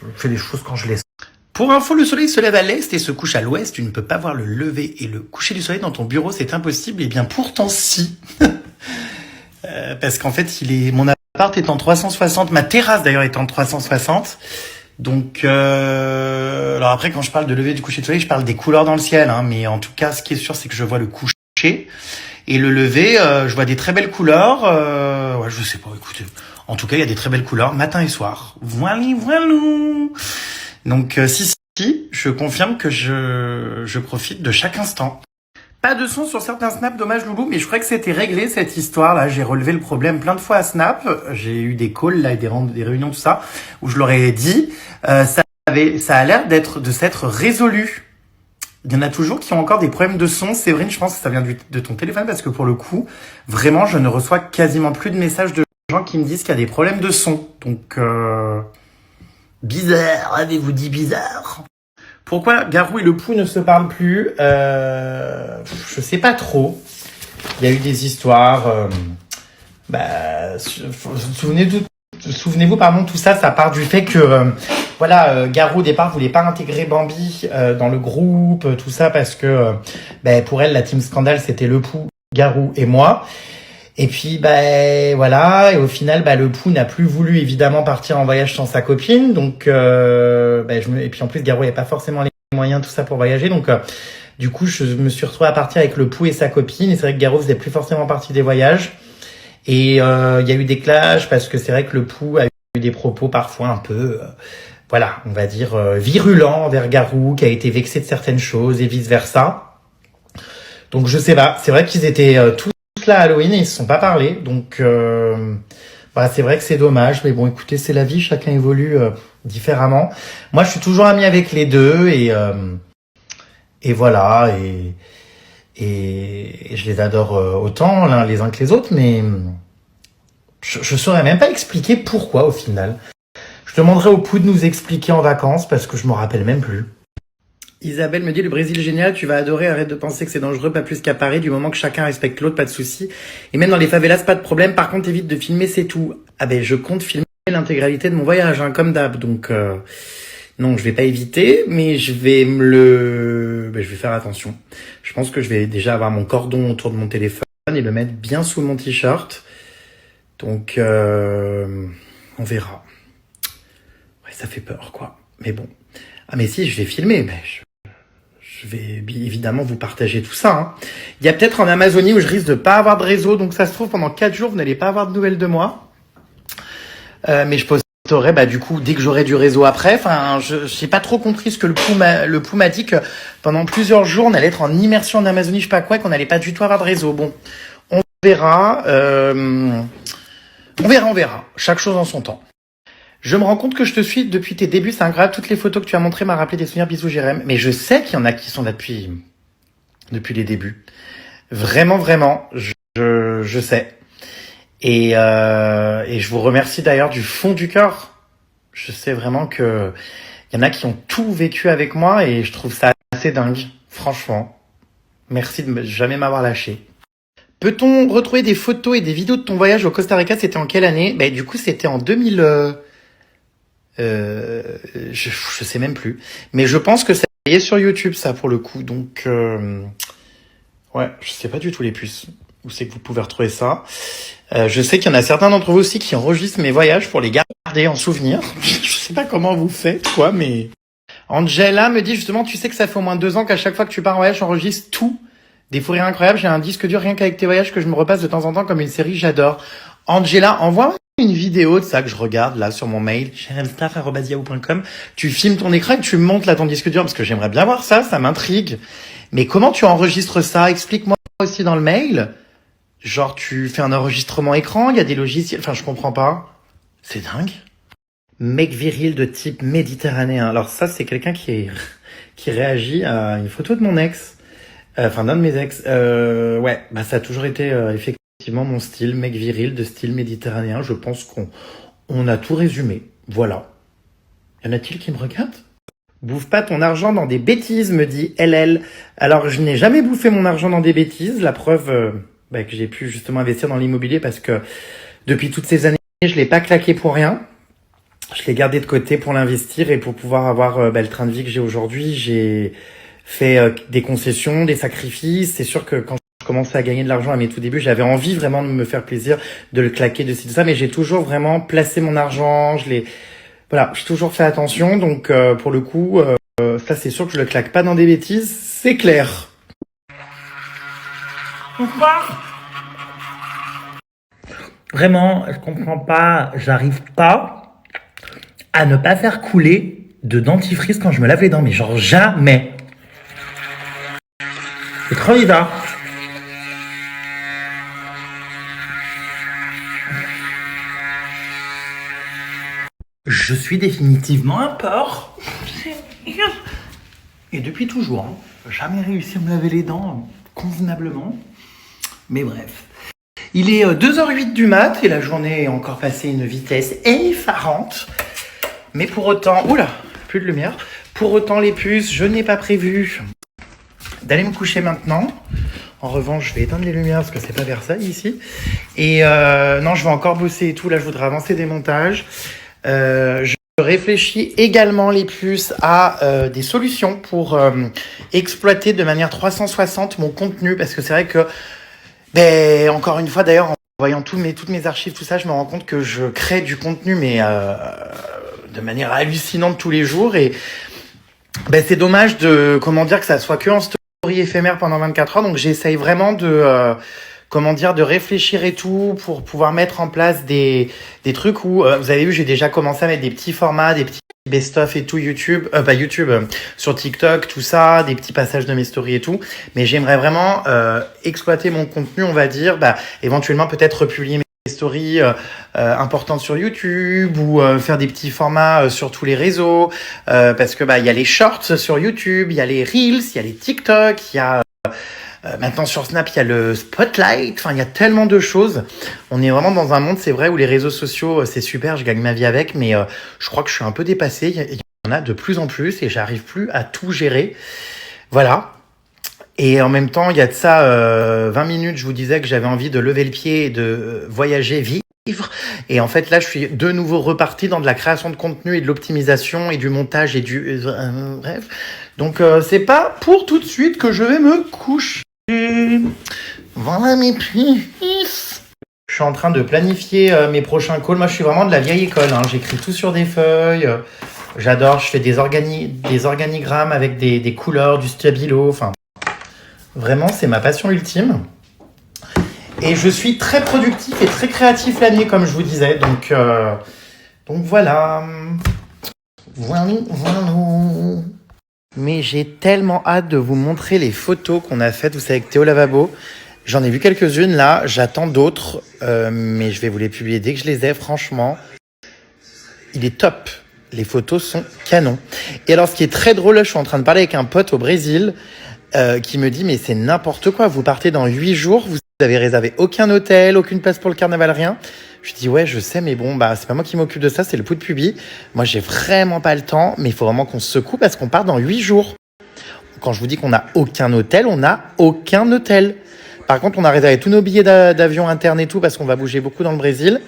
Je fais les choses quand je les sens. Pour info, le soleil se lève à l'est et se couche à l'ouest. Tu ne peux pas voir le lever et le coucher du soleil dans ton bureau, c'est impossible. Et bien pourtant si. Parce qu'en fait, mon appart est en 360. Ma terrasse d'ailleurs est en 360. Donc, alors après, quand je parle de lever du coucher du soleil, je parle des couleurs dans le ciel. Hein, mais en tout cas, ce qui est sûr, c'est que je vois le coucher. Et le lever, je vois des très belles couleurs. Ouais, je sais pas, écoutez. En tout cas, il y a des très belles couleurs, matin et soir. Voilà, voilà. Donc, si, je confirme que je profite de chaque instant. Pas de son sur certains snaps, dommage Loulou, mais je crois que c'était réglé cette histoire-là. J'ai relevé le problème plein de fois à Snap. J'ai eu des calls, là, des réunions, tout ça, où je leur ai dit, ça a l'air de s'être résolu. Il y en a toujours qui ont encore des problèmes de son. Séverine, je pense que ça vient de ton téléphone parce que pour le coup, vraiment, je ne reçois quasiment plus de messages de gens qui me disent qu'il y a des problèmes de son. Donc, bizarre, avez-vous dit bizarre? Pourquoi Garou et le Pou ne se parlent plus? Je sais pas trop. Il y a eu des histoires. Souvenez-vous, pardon, tout ça, ça part du fait que Garou au départ voulait pas intégrer Bambi dans le groupe, tout ça parce que pour elle la team scandale c'était le Pou, Garou et moi. Et puis voilà, et au final le Pou n'a plus voulu évidemment partir en voyage sans sa copine, donc et puis en plus Garou n'avait pas forcément les moyens tout ça pour voyager, donc du coup je me suis retrouvé à partir avec le Pou et sa copine, et c'est vrai que Garou faisait plus forcément partie des voyages. Et il y a eu des clashs parce que c'est vrai que le Pou a eu des propos parfois un peu, on va dire virulents envers Garou, qui a été vexé de certaines choses et vice versa. Donc je sais pas, c'est vrai qu'ils étaient tous là à Halloween et ils se sont pas parlé. Donc c'est vrai que c'est dommage, mais bon écoutez, c'est la vie, chacun évolue différemment. Moi je suis toujours ami avec les deux et voilà et je les adore autant les uns que les autres, mais je saurais même pas expliquer pourquoi au final. Je demanderai au Pou de nous expliquer en vacances parce que je me rappelle même plus. Isabelle me dit le Brésil génial, tu vas adorer, arrête de penser que c'est dangereux, pas plus qu'à Paris, du moment que chacun respecte l'autre, pas de souci. Et même dans les favelas, pas de problème, par contre évite de filmer, c'est tout. Je compte filmer l'intégralité de mon voyage, comme d'hab, donc non, je vais pas éviter, mais je vais je vais faire attention. Je pense que je vais déjà avoir mon cordon autour de mon téléphone et le mettre bien sous mon t-shirt. Donc, on verra. Ouais, ça fait peur, quoi. Mais bon. Ah, mais si, je vais filmer, je vais évidemment vous partager tout ça. Hein. Il y a peut-être en Amazonie où je risque de pas avoir de réseau, donc ça se trouve pendant 4 jours, vous n'allez pas avoir de nouvelles de moi. Mais je posterai, du coup, dès que j'aurai du réseau après. Enfin, je n'ai pas trop compris ce que le Pou m'a dit que pendant plusieurs jours, on allait être en immersion en Amazonie, je sais pas quoi, et qu'on n'allait pas du tout avoir de réseau. Bon, on verra. On verra. Chaque chose en son temps. Je me rends compte que je te suis depuis tes débuts, c'est incroyable. Toutes les photos que tu as montrées m'ont rappelé des souvenirs. Bisous, Jérém. Mais je sais qu'il y en a qui sont là depuis les débuts. Vraiment, vraiment, je sais. Et je vous remercie d'ailleurs du fond du cœur. Je sais vraiment que il y en a qui ont tout vécu avec moi et je trouve ça assez dingue. Franchement, merci de jamais m'avoir lâché. Peut-on retrouver des photos et des vidéos de ton voyage au Costa Rica? C'était en quelle année? Du coup, c'était en 2000... je sais même plus. Mais je pense que ça y est sur YouTube, ça, pour le coup. Donc, ouais, je sais pas du tout les puces. Où c'est que vous pouvez retrouver ça? Je sais qu'il y en a certains d'entre vous aussi qui enregistrent mes voyages pour les garder en souvenir. Je sais pas comment vous faites, quoi, mais... Angela me dit justement, tu sais que ça fait au moins 2 ans qu'à chaque fois que tu pars en voyage, j'enregistre tout. Des fous rires incroyables, j'ai un disque dur rien qu'avec tes voyages que je me repasse de temps en temps comme une série, j'adore. Angela, envoie une vidéo de ça que je regarde là sur mon mail, cherelstar@yahoo.com. Tu filmes ton écran et tu me montres là ton disque dur parce que j'aimerais bien voir ça, ça m'intrigue. Mais comment tu enregistres ça? Explique-moi aussi dans le mail. Genre tu fais un enregistrement écran, il y a des logiciels, enfin je comprends pas. C'est dingue. Mec viril de type méditerranéen. Alors ça c'est quelqu'un qui réagit à une photo de mon ex. Enfin, d'un de mes ex. Ça a toujours été effectivement mon style, mec viril de style méditerranéen. Je pense qu'on a tout résumé. Voilà. Y en a-t-il qui me regardent? Bouffe pas ton argent dans des bêtises, me dit LL. Alors, je n'ai jamais bouffé mon argent dans des bêtises. La preuve que j'ai pu justement investir dans l'immobilier parce que depuis toutes ces années, je l'ai pas claqué pour rien. Je l'ai gardé de côté pour l'investir et pour pouvoir avoir le train de vie que j'ai aujourd'hui. J'ai fait des concessions, des sacrifices. C'est sûr que quand je commençais à gagner de l'argent à mes tout débuts, j'avais envie vraiment de me faire plaisir, de le claquer, de ci, de ça. Mais j'ai toujours vraiment placé mon argent. Voilà, j'ai toujours fait attention. Donc pour le coup, ça c'est sûr que je le claque pas dans des bêtises, c'est clair. Pourquoi? Vraiment, je comprends pas, j'arrive pas à ne pas faire couler de dentifrice quand je me lave les dents, mais genre jamais. C'est trop bizarre. Je suis définitivement un porc. Et depuis toujours, hein. Jamais réussi à me laver les dents convenablement. Mais bref. Il est 2h08 du mat et la journée est encore passée à une vitesse effarante. Mais pour autant... Oula, plus de lumière. Pour autant, les puces, je n'ai pas prévu d'aller me coucher maintenant. En revanche, je vais éteindre les lumières parce que c'est pas Versailles ici. Et non, je vais encore bosser et tout. Là, je voudrais avancer des montages. Je réfléchis également, les puces, à des solutions pour exploiter de manière 360 mon contenu. Parce que c'est vrai que, encore une fois, d'ailleurs, en voyant toutes mes archives, tout ça, je me rends compte que je crée du contenu, mais de manière hallucinante tous les jours. Et c'est dommage de, que ça soit que en story éphémère pendant 24 heures. Donc j'essaye vraiment de de réfléchir et tout pour pouvoir mettre en place des trucs où vous avez vu, j'ai déjà commencé à mettre des petits formats, des petits best-of et tout sur TikTok, tout ça, des petits passages de mes stories et tout. Mais j'aimerais vraiment exploiter mon contenu, on va dire, éventuellement peut-être republier mes stories importantes sur YouTube ou faire des petits formats sur tous les réseaux parce que il y a les shorts sur YouTube, il y a les Reels, il y a les TikTok, il y a maintenant sur Snap, il y a le Spotlight, enfin il y a tellement de choses. On est vraiment dans un monde, c'est vrai, où les réseaux sociaux, c'est super, je gagne ma vie avec, mais je crois que je suis un peu dépassé. Il y en a de plus en plus et j'arrive plus à tout gérer. Voilà. Et en même temps, il y a de ça 20 minutes, je vous disais que j'avais envie de lever le pied et de voyager, vivre. Et en fait, là, je suis de nouveau reparti dans de la création de contenu et de l'optimisation et du montage et du... bref. Donc, c'est pas pour tout de suite que je vais me coucher. Voilà mes puces. Je suis en train de planifier mes prochains calls. Moi, je suis vraiment de la vieille école, hein. J'écris tout sur des feuilles. J'adore. Je fais des organigrammes avec des couleurs, du stabilo. Enfin, vraiment, c'est ma passion ultime. Et je suis très productif et très créatif la nuit, comme je vous disais. Donc voilà. Voilà. Mais j'ai tellement hâte de vous montrer les photos qu'on a faites, vous savez, avec Théo Lavabo. J'en ai vu quelques-unes là, j'attends d'autres, mais je vais vous les publier dès que je les ai, franchement. Il est top. Les photos sont canons. Et alors, ce qui est très drôle, là, je suis en train de parler avec un pote au Brésil qui me dit, mais c'est n'importe quoi, vous partez dans 8 jours, vous avez réservé aucun hôtel, aucune place pour le carnaval, rien. Je dis, ouais, je sais, mais bon, c'est pas moi qui m'occupe de ça, c'est le pouls de pubis. Moi, j'ai vraiment pas le temps, mais il faut vraiment qu'on se secoue parce qu'on part dans 8 jours. Quand je vous dis qu'on n'a aucun hôtel, on n'a aucun hôtel. Par contre, on a réservé tous nos billets d'avion interne et tout parce qu'on va bouger beaucoup dans le Brésil.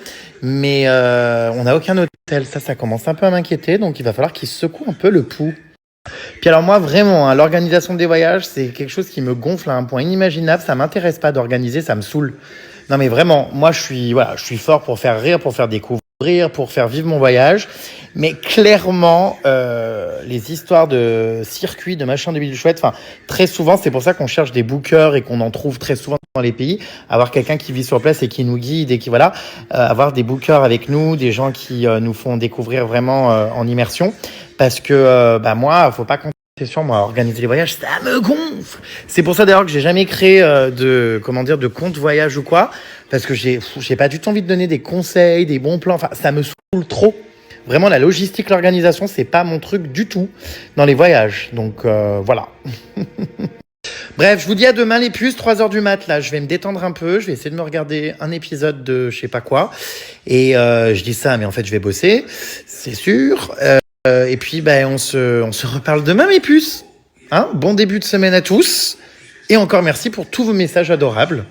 Mais on n'a aucun hôtel. Ça commence un peu à m'inquiéter. Donc, il va falloir qu'il secoue un peu le pouls. Puis alors moi, vraiment, hein, l'organisation des voyages, c'est quelque chose qui me gonfle à un point inimaginable. Ça m'intéresse pas d'organiser, ça me saoule. Non mais vraiment, moi je suis fort pour faire rire, pour faire découvrir, pour faire vivre mon voyage. Mais clairement, les histoires de circuits, de machins, de bidules chouettes, enfin très souvent, c'est pour ça qu'on cherche des bookers et qu'on en trouve très souvent dans les pays. Avoir quelqu'un qui vit sur place et qui nous guide et qui avoir des bookers avec nous, des gens qui nous font découvrir vraiment en immersion. Parce que moi, faut pas compter sur moi. Organiser les voyages, ça me gonfle. C'est pour ça d'ailleurs que j'ai jamais créé de compte voyage ou quoi. Parce que j'ai pas du tout envie de donner des conseils, des bons plans. Enfin, ça me saoule trop. Vraiment, la logistique, l'organisation, c'est pas mon truc du tout dans les voyages. Donc voilà. Bref, je vous dis à demain les puces, 3h du mat. Là, je vais me détendre un peu. Je vais essayer de me regarder un épisode de je sais pas quoi. Et je dis ça, mais en fait, je vais bosser. C'est sûr. Et puis, on se reparle demain, mes puces. Hein, bon début de semaine à tous. Et encore merci pour tous vos messages adorables.